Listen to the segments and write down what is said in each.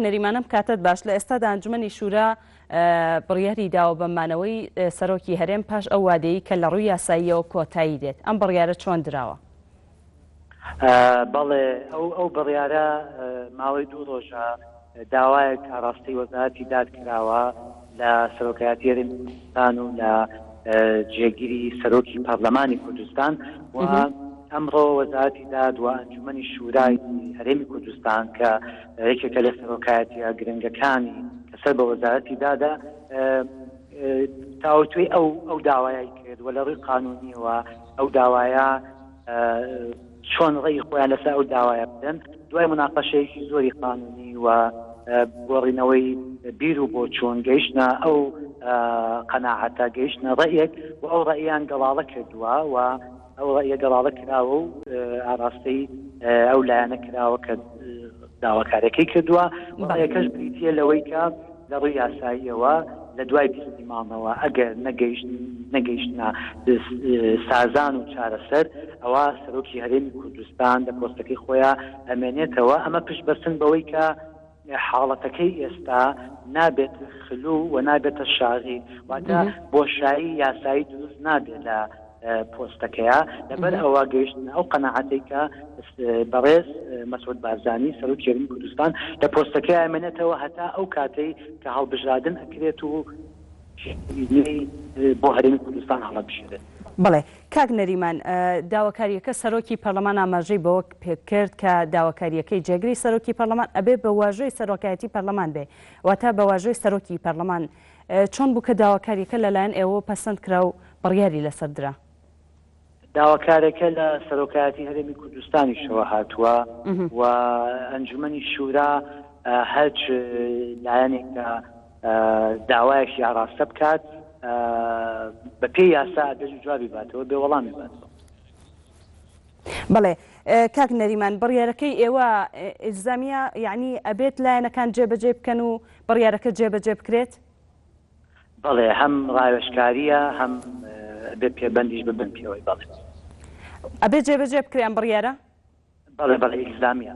نەریمانم کاتت باش لە ئێستادا ئەنجومەنی شورا بڕیاری داوە بەمانەوەی سەرۆکی هەرێم پاش ئەو وادەیە کە لە ڕووی یاساییەوە کۆتایی دێت ئەم بڕیارە چۆن دراوە؟ بەڵێ ئەو بڕیارە ماوەی 2 ڕۆژە داوایەک ئاڕاستی وەزارەتی دادکراوە لە سەرۆکایەتی هەرێمی کوردستان و لە جێگیری سەرۆکی پەرلەمانی کوردستان و ئەمڕۆ وەزارەتی داد و ئەنجومەنی شورای هەرێمی کوردستان کە یەکێکە لە سەرۆکایەتیە گرنگەکانی کە سەر بە وەزارەتی دادا تاوتوێ ئەو داوایە کرد و لە ڕووی قانونیەوە ئەو داوایە چۆن ڕێی خۆیان لەسەر ئەو داوایە بدەن دوای مناقەشەیەکی زۆری قانونی و گۆڕینەوەی بیر و بۆ چۆن گەیشتە ئەو قەناعەتە گەیشتە ڕێیەک و ئەو ڕێیان گەڵاڵە کردووە و ئەو ڕێیە گەڵاڵە کراوە و ئاڕاستەی ئەو لایەنە کراوە کە داواکارەکەی کردووە ڕێیەکەش بریتیە لەوەی کە لە ڕووی یاساییەوە لە دوای بیستیمانەوە ئەگەر نەگەیشتە سازان و چارەسەر ئەوە سەرۆکی هەرێمی کوردستان لە پۆستەکەی خۆیان ئەمێنێتەوە ئەمە پشت بەسن بەوەی کە حاڵەتەکەی ئێستا نابێت خلو و نابێتە شاغی واتە بۆشایی یاسایی دروست نابێت لە پۆستەکەیە لەبەر ئەوە گەیشتن ئەو قەناعەتەی کە بەڕێز مەسعود بارزانی سەرۆکی هەرێمی کوردستان لە پۆستەکەی ئەمێنێتەوە هەتا ئەو کاتەی کە هەڵبژاردن ئەکرێت و بۆ هەرێمی کوردستان هەڵەبژێرێت. بڵێ کاک نەریمان داواکاریەکە سەرۆکی پەرلەمان ئاماژەی بەوە پێکرد کە داواکاریەکەی جێگری سەرۆکی پەرلەمان ئەبێ بە واژۆی سەرۆکایەتی پەرلەمان بێ واتە بە واژۆی سەرۆکی پەرلەمان چۆن بوو کە داواکاریەکە لەلایەن ئێوە پەسەند کرا و بڕیاری لەسەر درا؟ داواکارەکە لە سەرۆکایەتی هەرێمی کوردستانیشەوە هاتووە و ئەنجومەنی شورا هەرچ لایەنێک کە داوایەکی ئاڕاستە بکات بە پێی یاسا دەست و جوابی باتەوە بێ وەڵامی باتەوە. بەڵێ کاک نەریمان بڕیارەکەی ئێوە ئیلزامیە یعنی ئەبێت لایەنەکان جێبەجێ بکەن و بڕیارەکە جێبەجێ بکرێت؟ بەڵێ هەم ڕاوێژکاریە هەم بێت پێبەندیش ببن پێوەی بەڵێ ئەبێت جێبەجێ بکریان بڕیارە؟ بەڵێ ئیلزامیە.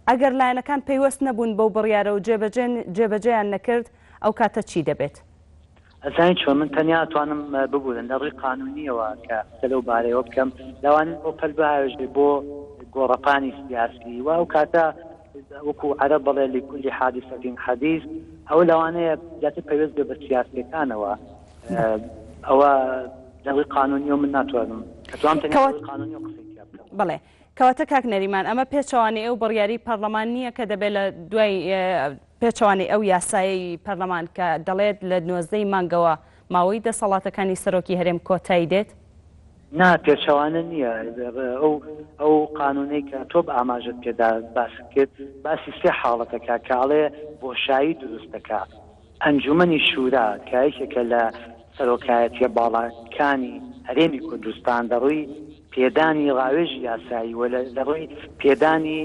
ئەگەر لایەنەکان پەیوەست نەبوون بەو بڕیارە و جێبەجێیان نەکرد ئەو کاتە چی دەبێت؟ ئەزانی چۆن من تەنیا توانم ببوورن لە ڕووی قانونیەوە کە لەو بارەیەوە بکەم لەوانێت بۆ پەلبایژێ بۆ گۆڕەپانی سیاسی و ئەو کاتە وەکو عەرەب بەڵێ لكل حادثة حديث ئەو لەوانەیە زیاتر پەیوەست بێ بە سیاسیەکانەوە ئەوە لە ڕووی قانونیەوە من ناتوانم کەتوانم تەنیا قانونیەوە قسەی بکەم. بەڵێ کەواتە کاک نەریمان ئەمە پێچەوانی ئەو بڕیاری پەرلەمان نییە کە دەبێت لە دوای پێچەوانی ئەو یاسایی پەرلەمان کە دەڵێت لە 19 مانگەوە ماوەی دەسەڵاتەکانی سەرۆکی هەرێم کۆتایی دێت؟ نا پێچەوانە نییە ئەو قانونەی کە تۆ بە ئاماژت پێدا باس کرد باسی سێ حاڵەتەکە کاڵێ بۆشایی دروستەکە ئەنجومەنی شورا کە یەکێکە لە سەرۆکایەتیە باڵاکانی هەرێمی کوردستان دەڕووی پێدانی ڕاوێژی یاسایی و لە ڕووی پێدانی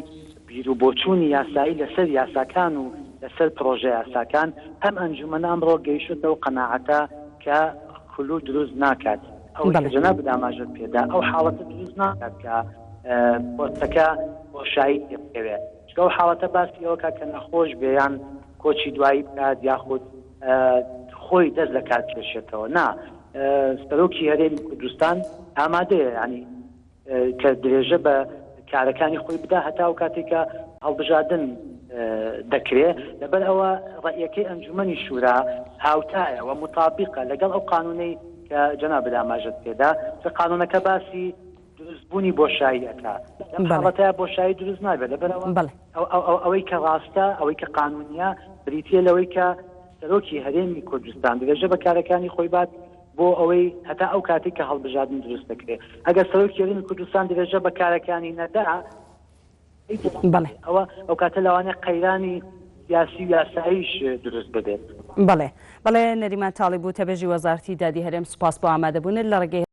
بیر و بۆچوونی یاسایی لەسەر یاساکان و لەسەر پرۆژە یاساکان هەم ئەنجومەن ئەمڕۆ گەیشتەوە قەناعەتە کە خلو دروست ناکات ئەو جەناب داماژت پێدا ئەو حاڵەتە دروست ناکات کە پۆستەکە بۆشایی پێبێت چکە ئەو حاڵەتە باسی ئەوە کە نەخۆش بێ یان کۆچی دوایی بکات یاخود خۆی دەست لە کات کێشێتەوە نا سەرۆکی هەرێمی کوردستان ئامادەیە ینی کە درێژە بە کارەکانی خۆی بدا هەتا و کاتێکە هەڵبژاردن دەکرێت لەبەر ئەوە ڕێیەکەی ئەنجومەنی شورا هاوتایە و مطابقە لەگەڵ ئەو قانونەی کە جەناب داماژت پێدا کە قانونەکە باسی دروستبوونی بۆشاییەکە لەم حاڵەتەیە بۆشایی دروست نابێت لەبەرەوە ئەوەی کە ڕاستە ئەوەی کە قانونیە بریتیە لەوەی کە سەرۆکی هەرێمی کوردستان درێژە بە کارەکانی خۆی بات بۆ ئەوەی هەتا ئەو کاتێک کە هەڵبژاردن دروست دەکرێت ئەگەر سەرۆکی هەرێمی کوردستان درێژە بە کارەکانی نەدا ئەو کاتە لەوانەیە قەیرانی سیاسی و یاساییش دروست بدێت. بەڵێ نەریمان تاڵی بوو تەبێژی وەزارەتی دادی هەرێم سوپاس بۆ ئامادەبوونت لە ڕێگەی